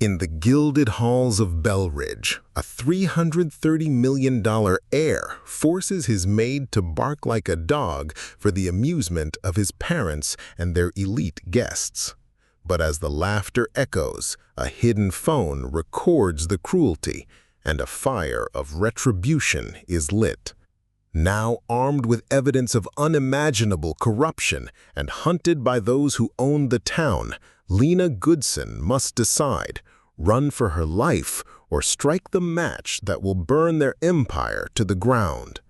In the gilded halls of Belridge, a $330 million heir forces his maid to bark like a dog for the amusement of his parents and their elite guests. But as the laughter echoes, a hidden phone records the cruelty, and a fire of retribution is lit. Now armed with evidence of unimaginable corruption and hunted by those who own the town, Lena Goodson must decide, run for her life or strike the match that will burn their empire to the ground.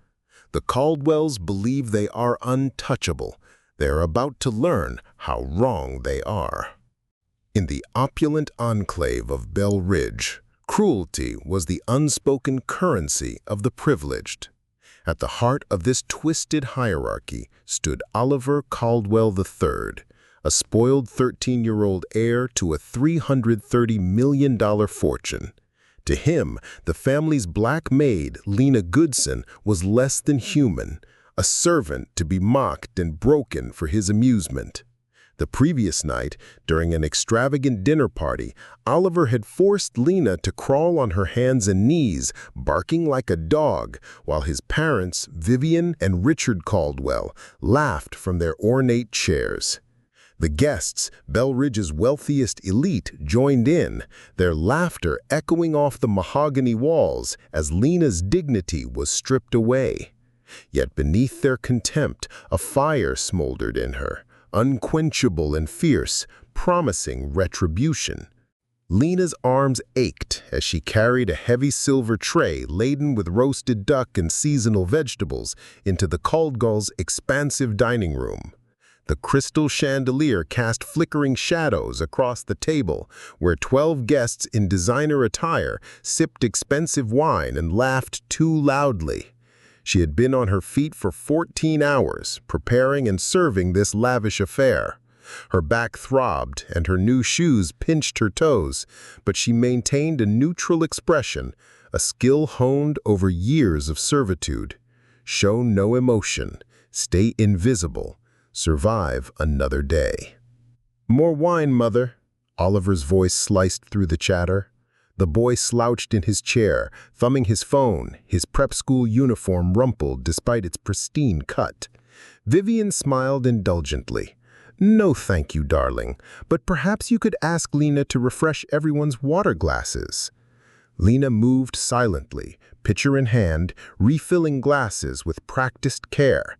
The Caldwells believe they are untouchable. They are about to learn how wrong they are. In the opulent enclave of Belridge, cruelty was the unspoken currency of the privileged. At the heart of this twisted hierarchy stood Oliver Caldwell III, a spoiled 13-year-old heir to a $330 million fortune. To him, the family's black maid, Lena Goodson, was less than human, a servant to be mocked and broken for his amusement. The previous night, during an extravagant dinner party, Oliver had forced Lena to crawl on her hands and knees, barking like a dog, while his parents, Vivian and Richard Caldwell, laughed from their ornate chairs. The guests, Belridge's wealthiest elite, joined in, their laughter echoing off the mahogany walls as Lena's dignity was stripped away. Yet beneath their contempt, a fire smoldered in her, unquenchable and fierce, promising retribution. Lena's arms ached as she carried a heavy silver tray laden with roasted duck and seasonal vegetables into the Caldwells' expansive dining room. The crystal chandelier cast flickering shadows across the table, where 12 guests in designer attire sipped expensive wine and laughed too loudly. She had been on her feet for 14 hours, preparing and serving this lavish affair. Her back throbbed and her new shoes pinched her toes, but she maintained a neutral expression, a skill honed over years of servitude. Show no emotion, stay invisible, survive another day. "More wine, Mother," Oliver's voice sliced through the chatter. The boy slouched in his chair, thumbing his phone, his prep school uniform rumpled despite its pristine cut. Vivian smiled indulgently. "No, thank you, darling, but perhaps you could ask Lena to refresh everyone's water glasses." Lena moved silently, pitcher in hand, refilling glasses with practiced care.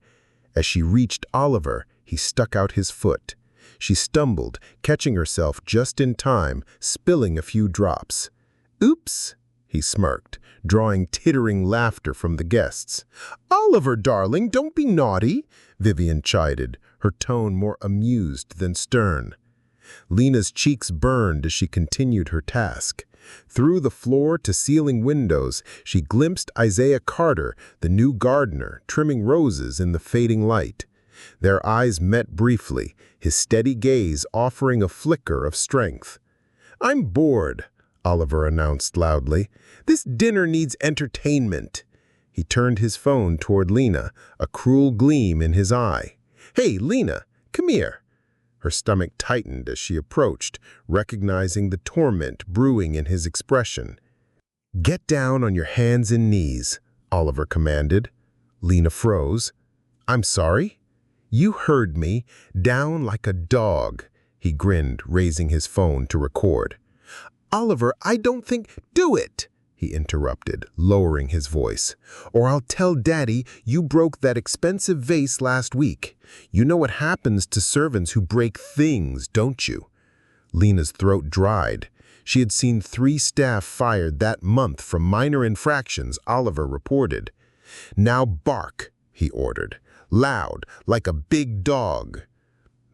As she reached Oliver, he stuck out his foot. She stumbled, catching herself just in time, spilling a few drops. "Oops," he smirked, drawing tittering laughter from the guests. "Oliver, darling, don't be naughty," Vivian chided, her tone more amused than stern. Lena's cheeks burned as she continued her task. Through the floor-to-ceiling windows, she glimpsed Isaiah Carter, the new gardener, trimming roses in the fading light. Their eyes met briefly, his steady gaze offering a flicker of strength. "I'm bored," Oliver announced loudly. "This dinner needs entertainment." He turned his phone toward Lena, a cruel gleam in his eye. "Hey, Lena, come here." Her stomach tightened as she approached, recognizing the torment brewing in his expression. "Get down on your hands and knees," Oliver commanded. Lena froze. "I'm sorry?" "You heard me. Down like a dog," he grinned, raising his phone to record. "Oliver, I don't think—" "Do it," he interrupted, lowering his voice. "Or I'll tell Daddy you broke that expensive vase last week. You know what happens to servants who break things, don't you?" Lena's throat dried. She had seen 3 staff fired that month from minor infractions, Oliver reported. "Now bark," he ordered. "Loud, like a big dog."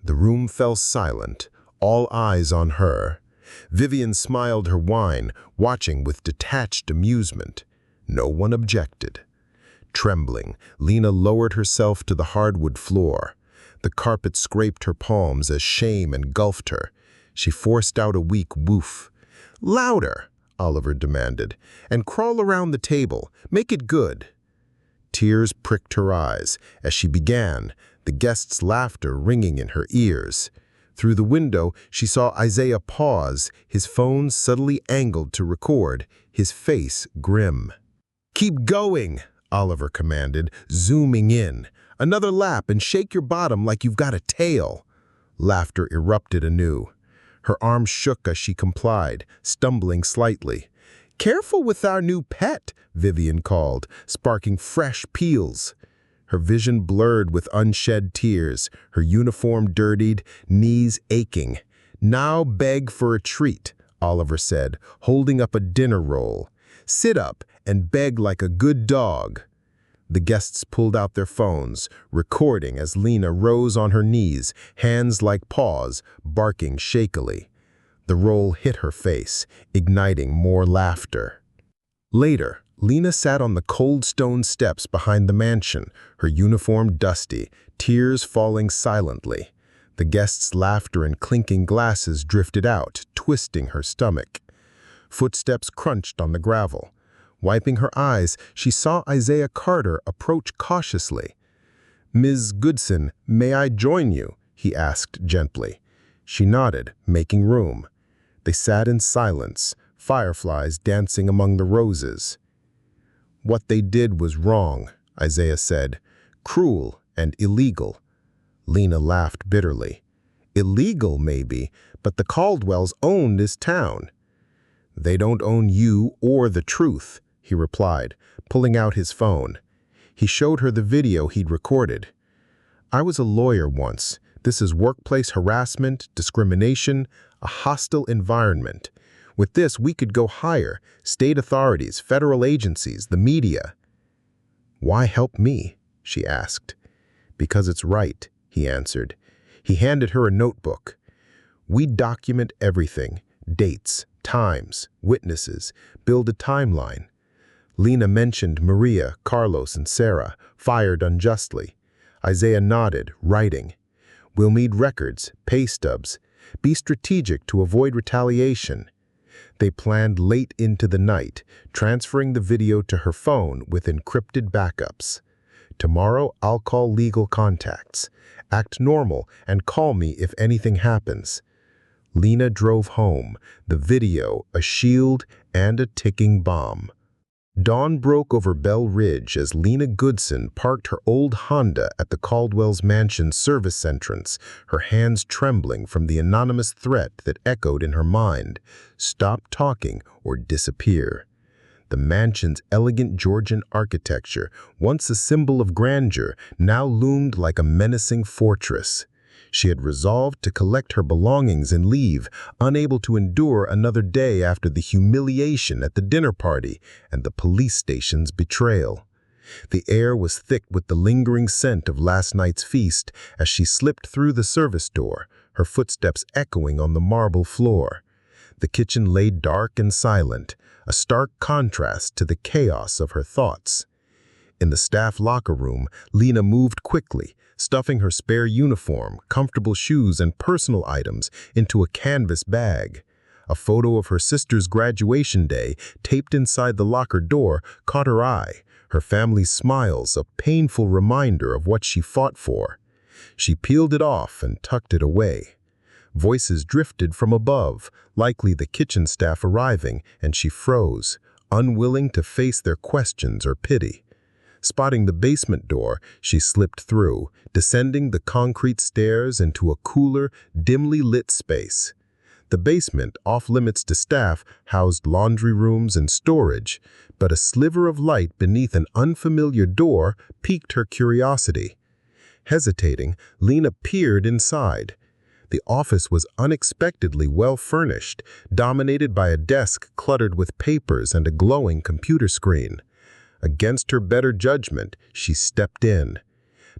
The room fell silent, all eyes on her. Vivian smiled her wine, watching with detached amusement. No one objected. Trembling, Lena lowered herself to the hardwood floor. The carpet scraped her palms as shame engulfed her. She forced out a weak woof. "Louder," Oliver demanded, "and crawl around the table. Make it good." Tears pricked her eyes as she began, the guests' laughter ringing in her ears. Through the window, she saw Isaiah pause, his phone subtly angled to record, his face grim. "Keep going," Oliver commanded, zooming in. "Another lap and shake your bottom like you've got a tail." Laughter erupted anew. Her arms shook as she complied, stumbling slightly. "Careful with our new pet," Vivian called, sparking fresh peels. Her vision blurred with unshed tears, her uniform dirtied, knees aching. "Now beg for a treat," Oliver said, holding up a dinner roll. "Sit up and beg like a good dog." The guests pulled out their phones, recording as Lena rose on her knees, hands like paws, barking shakily. The roll hit her face, igniting more laughter. Later, Lena sat on the cold stone steps behind the mansion, her uniform dusty, tears falling silently. The guests' laughter and clinking glasses drifted out, twisting her stomach. Footsteps crunched on the gravel. Wiping her eyes, she saw Isaiah Carter approach cautiously. "Ms. Goodson, may I join you?" he asked gently. She nodded, making room. They sat in silence, fireflies dancing among the roses. "What they did was wrong," Isaiah said. "Cruel and illegal." Lena laughed bitterly. "Illegal, maybe, but the Caldwells own this town." "They don't own you or the truth," he replied, pulling out his phone. He showed her the video he'd recorded. "I was a lawyer once. This is workplace harassment, discrimination, a hostile environment. With this, we could go higher, state authorities, federal agencies, the media." "Why help me?" she asked. "Because it's right," he answered. He handed her a notebook. "We document everything, dates, times, witnesses, build a timeline." Lena mentioned Maria, Carlos, and Sarah, fired unjustly. Isaiah nodded, writing. "We'll need records, pay stubs. Be strategic to avoid retaliation." They planned late into the night, transferring the video to her phone with encrypted backups. "Tomorrow, I'll call legal contacts. Act normal and call me if anything happens." Lena drove home, the video a shield and a ticking bomb. Dawn broke over Bell Ridge as Lena Goodson parked her old Honda at the Caldwell's mansion service entrance, her hands trembling from the anonymous threat that echoed in her mind: "Stop talking or disappear." The mansion's elegant Georgian architecture, once a symbol of grandeur, now loomed like a menacing fortress. She had resolved to collect her belongings and leave, unable to endure another day after the humiliation at the dinner party and the police station's betrayal. The air was thick with the lingering scent of last night's feast as she slipped through the service door, her footsteps echoing on the marble floor. The kitchen lay dark and silent, a stark contrast to the chaos of her thoughts. In the staff locker room, Lena moved quickly, stuffing her spare uniform, comfortable shoes, and personal items into a canvas bag. A photo of her sister's graduation day, taped inside the locker door, caught her eye, her family's smiles a painful reminder of what she fought for. She peeled it off and tucked it away. Voices drifted from above, likely the kitchen staff arriving, and she froze, unwilling to face their questions or pity. Spotting the basement door, she slipped through, descending the concrete stairs into a cooler, dimly lit space. The basement, off-limits to staff, housed laundry rooms and storage, but a sliver of light beneath an unfamiliar door piqued her curiosity. Hesitating, Lena peered inside. The office was unexpectedly well-furnished, dominated by a desk cluttered with papers and a glowing computer screen. Against her better judgment, she stepped in.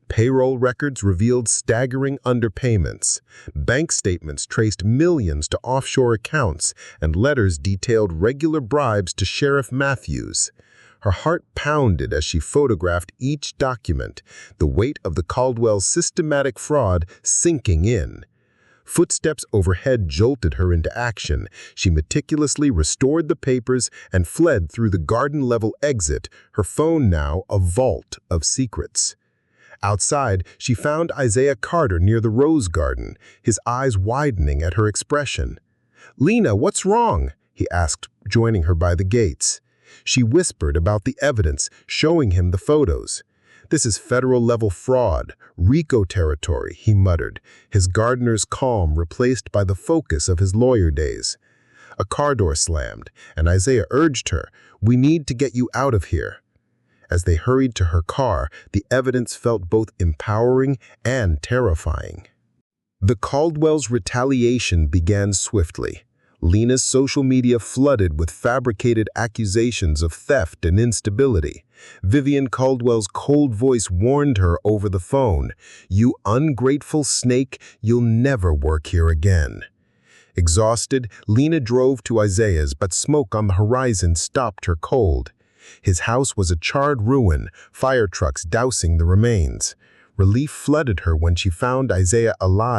Payroll records revealed staggering underpayments. Bank statements traced millions to offshore accounts, and letters detailed regular bribes to Sheriff Matthews. Her heart pounded as she photographed each document, the weight of the Caldwell's systematic fraud sinking in. Footsteps overhead jolted her into action. She meticulously restored the papers and fled through the garden-level exit, her phone now a vault of secrets. Outside, she found Isaiah Carter near the rose garden, his eyes widening at her expression. "Lena, what's wrong?" he asked, joining her by the gates. She whispered about the evidence, showing him the photos. "This is federal-level fraud, RICO territory," he muttered, his gardener's calm replaced by the focus of his lawyer days. A car door slammed, and Isaiah urged her, "We need to get you out of here." As they hurried to her car, the evidence felt both empowering and terrifying. The Caldwells' retaliation began swiftly. Lena's social media flooded with fabricated accusations of theft and instability. Vivian Caldwell's cold voice warned her over the phone, "You ungrateful snake, you'll never work here again." Exhausted, Lena drove to Isaiah's, but smoke on the horizon stopped her cold. His house was a charred ruin, fire trucks dousing the remains. Relief flooded her when she found Isaiah alive.